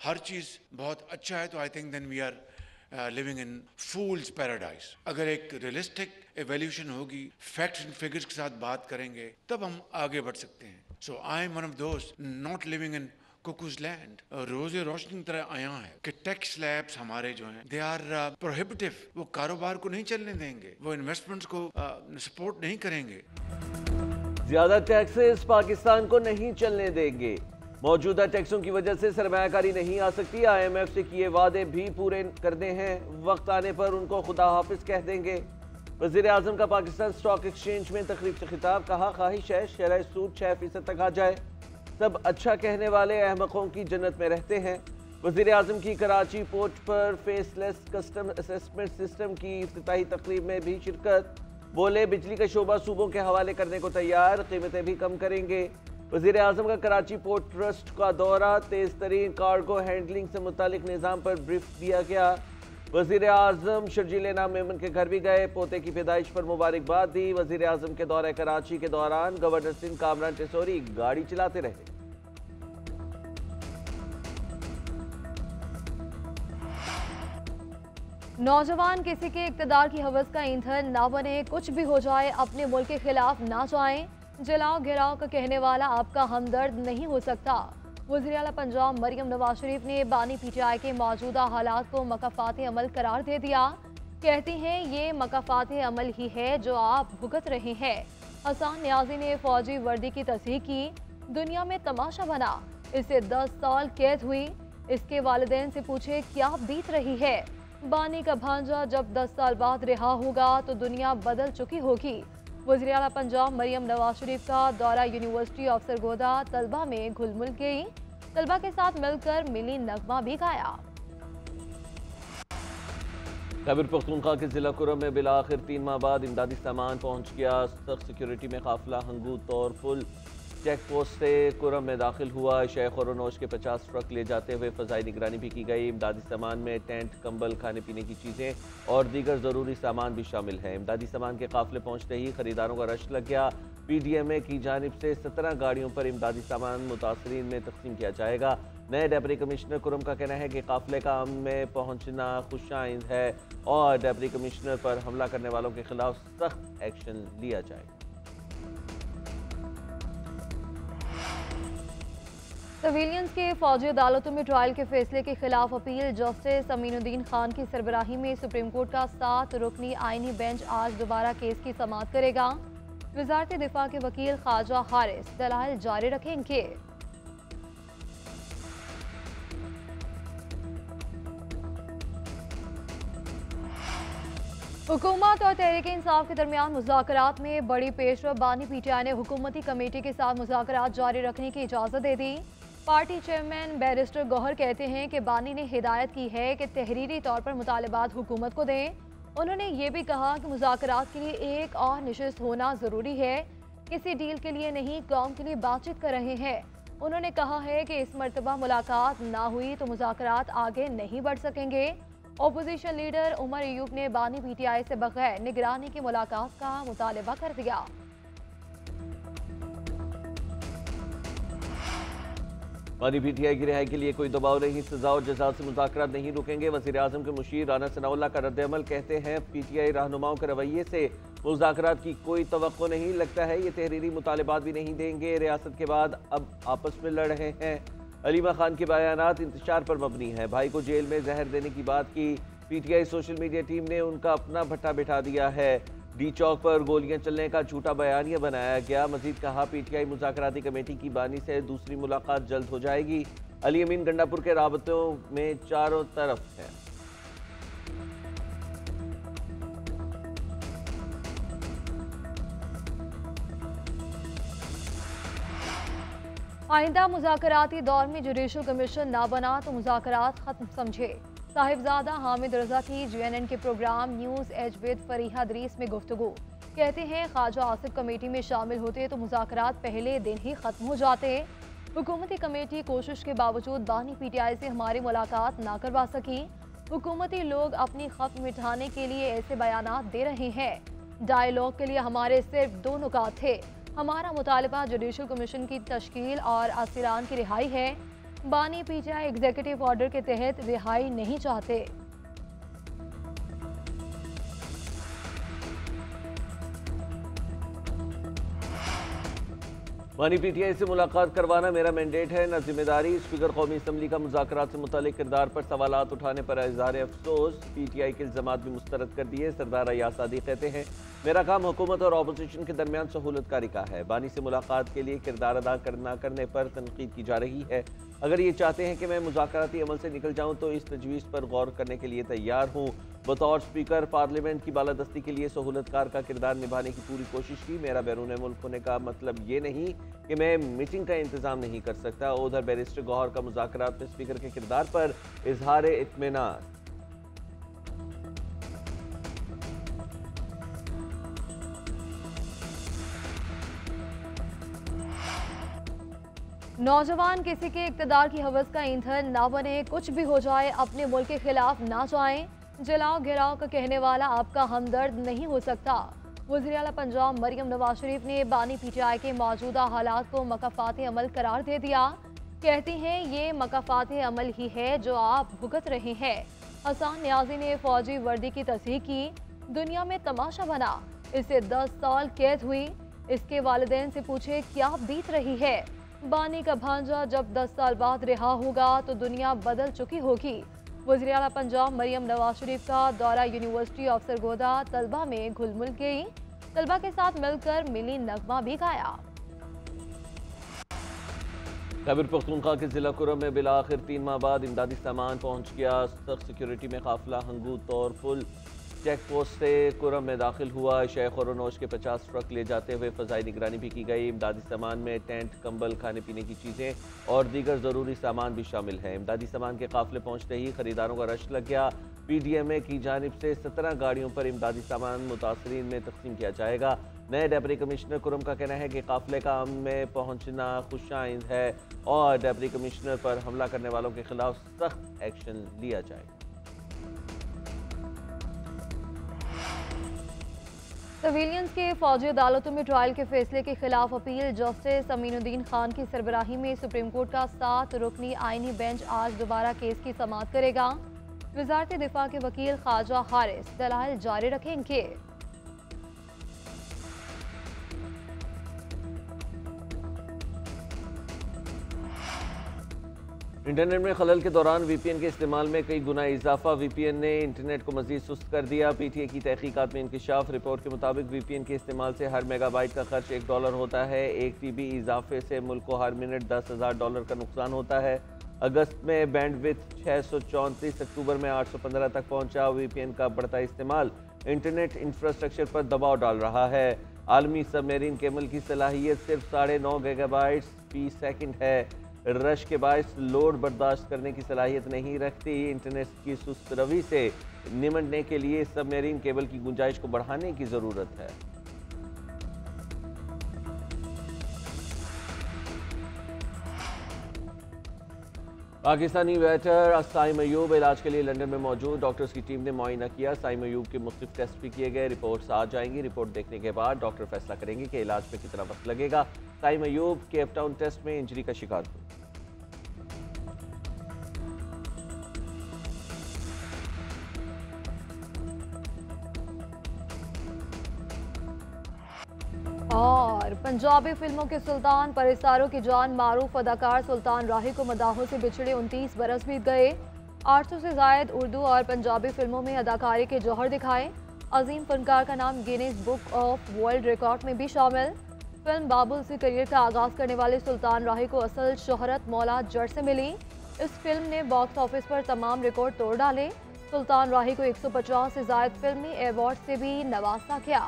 हर चीज़ बहुत अच्छा है तो I think then we are living in fools paradise. अगर एक रियलिस्टिक एवोल्यूशन होगी, फैक्ट्स एंड फिगर्स के साथ बात करेंगे, तब हम आगे बढ़ सकते हैं। सो आई एम वन ऑफ दोस्त not living in cuckoos land. रोज़े रोशनी की तरह आया है कि टैक्स स्लैब्स हमारे जो हैं दे आर प्रोहिबिटिव। वो कारोबार को नहीं चलने देंगे, वो इन्वेस्टमेंट्स को सपोर्ट नहीं करेंगे। ज्यादा टैक्सेस पाकिस्तान को नहीं चलने देंगे। मौजूदा टैक्सों की वजह से सरमायाकारी नहीं आ सकती। IMF से किए वादे भी पूरे करने हैं, वक्त आने पर उनको खुदा हाफिज कह देंगे। वजीर आजम का पाकिस्तान स्टॉक एक्सचेंज में तकरीब से खिताब, कहा ख्वाहिश है शरह सूद 6% तक आ जाए। सब अच्छा कहने वाले अहमकों की जन्नत में रहते हैं। वजीर आजम की कराची पोर्ट पर फेसलेस कस्टम असेसमेंट सिस्टम की इफ्तिताही तकरीब में भी शिरकत। बोले बिजली का शोबा सूबों के हवाले करने को तैयार, कीमतें भी कम करेंगे। वजीर आजम का कराची पोर्ट ट्रस्ट का दौरा, तेज तरीन कार्गो हैंडलिंग से मुतालिक निज़ाम पर ब्रीफ दिया गया। वजीर आजम शर्जील नाम मेमन के घर भी गए, पोते की पैदाइश पर मुबारकबाद दी। वजीर आजम के दौरे कराची के दौरान गवर्नर सिंह कामरान टेसोरी गाड़ी चलाते रहे। नौजवान किसी के इक्तदार की हवस का ईंधन ना बने, कुछ भी हो जाए अपने मुल्क के खिलाफ ना जाएं। जलाओ गिराओ का कहने वाला आपका हमदर्द नहीं हो सकता। वज़ीर आला पंजाब मरियम नवाज शरीफ ने बानी PTI के मौजूदा हालात को मकाफात अमल करार दे दिया। कहती हैं ये मकाफात अमल ही है जो आप भुगत रहे हैं। हसन न्याजी ने फौजी वर्दी की तस्दीक की, दुनिया में तमाशा बना, इसे 10 साल कैद हुई। इसके वालिदैन से पूछे क्या बीत रही है। बानी का भांजा जब 10 साल बाद रिहा होगा तो दुनिया बदल चुकी होगी। वज़ीर आला पंजाब मरियम नवाज शरीफ का दौरा यूनिवर्सिटी ऑफ सरगोदा तलबा में घुल मिल गई। तलबा के साथ मिलकर मिली नगमा भी गाया। खैबर पख्तूनख्वा के जिला कुरम में बिलाखिर 3 माह बाद इमदादी सामान पहुंच गया। सख्त सिक्योरिटी में काफिला हंगू तौर फुल चेक पोस्ट से कुरम में दाखिल हुआ। शेख और नौश के 50 ट्रक ले जाते हुए फ़ज़ाई निगरानी भी की गई। इमदादी सामान में टेंट, कंबल, खाने पीने की चीज़ें और दीगर ज़रूरी सामान भी शामिल हैं। इमदादी सामान के काफिले पहुँचते ही खरीदारों का रश लग गया। PDMA की जानिब से 17 गाड़ियों पर इमदादी सामान मुतासरीन में तकसीम किया जाएगा। नए डेप्टी कमिश्नर कुरम का कहना है कि काफिले का अमन में पहुँचना खुशाइंद है और डेप्टी कमिश्नर पर हमला करने वालों के खिलाफ सख्त एक्शन लिया जाएगा। सिविलियंस के फौजी अदालतों में ट्रायल के फैसले के खिलाफ अपील। जस्टिस अमीनुद्दीन खान की सरबराही में सुप्रीम कोर्ट का 7 रुकनी आईनी बेंच आज दोबारा केस की समाअत करेगा। वजारत दिफा के वकील ख्वाजा हारिस दलाइल जारी रखेंगे। हुकूमत और तहरीक इंसाफ के दरमियान मुज़ाकरात में बड़ी पेशरफ। बानी PTI ने हुकूमती कमेटी के साथ मुज़ाकरात जारी रखने की इजाज़त दे दी। पार्टी चेयरमैन बैरिस्टर गौहर कहते हैं कि बानी ने हिदायत की है कि तहरीरी तौर पर मुतालबात हुकूमत को दें। उन्होंने ये भी कहा कि मुज़ाकरात के लिए एक और नशिस्त होना ज़रूरी है, किसी डील के लिए नहीं, कौम के लिए बातचीत कर रहे हैं। उन्होंने कहा है कि इस मरतबा मुलाकात ना हुई तो मुज़ाकरात आगे नहीं बढ़ सकेंगे। ओपोजिशन लीडर उमर अयूब ने बानी PTI से बगैर निगरानी की मुलाकात का मुतालबा कर दिया। बानी PTI की रिहाई के लिए कोई दबाव नहीं, सजा और जजा से मुज़ाकरात नहीं रुकेंगे। वज़ीर आज़म के मुशीर राना सनाउल्लाह का रद्द-ए-अमल, कहते हैं PTI रहनुमाओं के रवैये से मुज़ाकरात की कोई तवक्को नहीं। लगता है ये तहरीरी मुतालबात भी नहीं देंगे। रियासत के बाद अब आपस में लड़ रहे हैं। अलीमा खान के बयानात इंतशार पर मबनी है। भाई को जेल में जहर देने की बात की। PTI सोशल मीडिया टीम ने उनका अपना भट्टा बिठा दिया है। डी चौक पर गोलियां चलने का झूठा बयानिया बनाया गया। मजीद कहा PTI मुज़ाकराती कमेटी की बानी से दूसरी मुलाकात जल्द हो जाएगी। अली अमीन गंडापुर के राबतों में चारों तरफ है। आइंदा मुज़ाकराती दौर में जुडिशल कमीशन ना बना तो मुज़ाकरात खत्म समझे। साहिबजादा हामिद रजा की GNN के program news edge with Fariha Idrees में गुफ्तगू। कहते हैं ख्वाजा आसिफ कमेटी में शामिल होते तो मुज़ाकरात पहले दिन ही खत्म हो जाते। हुकूमती कमेटी कोशिश के बावजूद बानी PTI से हमारी मुलाकात ना करवा सकी। हुकूमती लोग अपनी खप मिटाने के लिए ऐसे बयानात दे रहे हैं। डायलॉग के लिए हमारे सिर्फ 2 नुकात थे। हमारा मुतालबा जुडिशल कमीशन की तश्कील और असीरान की रिहाई है। बानी पीटीआई एग्जीक्यूटिव ऑर्डर के तहत रिहाई नहीं चाहते। बानी पीटीआई से मुलाकात करवाना मेरा मैंडेट है, न जिम्मेदारी। स्पीकर कौमी असम्बली का मुज़ाकरात से मुतालिक किरदार पर सवालात उठाने पर इज़हार अफसोस। पीटीआई के इल्ज़ामात भी मुस्तरद कर दिए। सरदार अय्याज सादी कहते हैं, मेरा काम हुकूमत और अपोजिशन के दरमियान सहूलतकारी का है। बानी से मुलाकात के लिए किरदार अदा न करने पर तनकीद की जा रही है। अगर ये चाहते हैं कि मैं मुज़ाकराती अमल से निकल जाऊँ तो इस तजवीज़ पर गौर करने के लिए तैयार हूँ। बतौर स्पीकर पार्लियामेंट की बालादस्ती के लिए सहूलतकार का किरदार निभाने की पूरी कोशिश की। मेरा बैरून मुल्क होने का मतलब ये नहीं कि मैं मीटिंग का इंतज़ाम नहीं कर सकता। उधर बैरिस्टर गौहर का मुज़ाकरात में स्पीकर के किरदार पर इजहार इत्मीनान। नौजवान किसी के इक्तदार की हवस का ईंधन ना बने, कुछ भी हो जाए अपने मुल्क के खिलाफ ना जाएं। जलाओ घिराओ का कहने वाला आपका हमदर्द नहीं हो सकता। वज़ीर आला पंजाब मरियम नवाज शरीफ ने बानी पीटीआई के मौजूदा हालात को मकाफात अमल करार दे दिया। कहती हैं ये मकाफात अमल ही है जो आप भुगत रहे हैं। हसन न्याजी ने फौजी वर्दी की तस्दीक की। दुनिया में तमाशा बना, इसे 10 साल कैद हुई। इसके वालिदैन से पूछे क्या बीत रही है। बानी का भांजा जब 10 साल बाद रिहा होगा तो दुनिया बदल चुकी होगी। वज़ीर आला पंजाब मरियम नवाज शरीफ का दौरा यूनिवर्सिटी ऑफ सरगोदा तलबा में घुल मिल गई। तलबा के साथ मिलकर मिली नगमा भी गाया। खैबर पख्तूनख्वा के जिला कुरम में बिलाखिर 3 माह बाद इमदादी सामान पहुंच गया। सख्त सिक्योरिटी में काफिला हंगू तौरफुल चेक पोस्ट से कुरम में दाखिल हुआ। शेख और नौश के 50 ट्रक ले जाते हुए फ़ज़ाई निगरानी भी की गई। इमदादी सामान में टेंट, कंबल, खाने पीने की चीज़ें और दीगर ज़रूरी सामान भी शामिल है। इमदादी सामान के काफिले पहुँचते ही खरीदारों का रश लग गया। PDMA की जानिब से 17 गाड़ियों पर इमदादी सामान मुतासरीन में तकसीम किया जाएगा। नए डेप्टी कमिश्नर कुरम का कहना है कि काफिले का अमन में पहुँचना खुशाइंद है और डेप्टी कमिश्नर पर हमला करने वालों के खिलाफ सख्त एक्शन लिया जाएगा। सिविलियंस के फौजी अदालतों में ट्रायल के फैसले के खिलाफ अपील। जस्टिस अमीनुद्दीन खान की सरबराही में सुप्रीम कोर्ट का 7 रुकनी आईनी बेंच आज दोबारा केस की समाअत करेगा। वजारत दिफा के वकील ख्वाजा हारिस दलाइल जारी रखेंगे। इंटरनेट में खलल के दौरान VPN के इस्तेमाल में कई गुना इजाफा। VPN ने इंटरनेट को मजीद सुस्त कर दिया। PTA की तहकीकात में इंकशाफ। रिपोर्ट के मुताबिक VPN के इस्तेमाल से हर मेगाबाइट का खर्च $1 होता है। 1 TB इजाफे से मुल्क को हर मिनट $10,000 का नुकसान होता है। अगस्त में बैंडविड्थ 634, अक्टूबर में 815 तक पहुंचा। VPN का बढ़ता इस्तेमाल इंटरनेट इंफ्रास्ट्रक्चर पर दबाव डाल रहा है। आलमी सबमरीन केबल की सलाहियत सिर्फ 9.5 गीगाबाइट्स फी सेकंड है। रश के बायस लोड बर्दाश्त करने की सलाहियत नहीं रखती। इंटरनेट की सुस्त रवि से निमटने के लिए सबमरीन केबल की गुंजाइश को बढ़ाने की ज़रूरत है। पाकिस्तानी बैटर साइम अयूब इलाज के लिए लंदन में मौजूद। डॉक्टर्स की टीम ने मुआयना किया। साइम अयूब के मुख्तलिफ टेस्ट भी किए गए। रिपोर्ट्स आ जाएंगी। रिपोर्ट देखने के बाद डॉक्टर फैसला करेंगे कि इलाज में कितना वक्त लगेगा। Saim Ayub Cape Town test में इंजरी का शिकार हुए। और पंजाबी फिल्मों के सुल्तान परिसारों की जान मारूफ अदाकार सुल्तान राही को मदाहों से बिछड़े 29 बरस बीत गए। 800 से जायद उर्दू और पंजाबी फिल्मों में अदाकारी के जौहर दिखाए। अजीम फनकार का नाम Guinness book of world record में भी शामिल। फिल्म बाबुल से करियर का आगाज करने वाले सुल्तान राही को असल शोहरत मौला जट से मिली। इस फिल्म ने बॉक्स ऑफिस पर तमाम रिकॉर्ड तोड़ डाले। सुल्तान राही को 150 से जायद फिल्मी अवार्ड से भी नवाजा गया।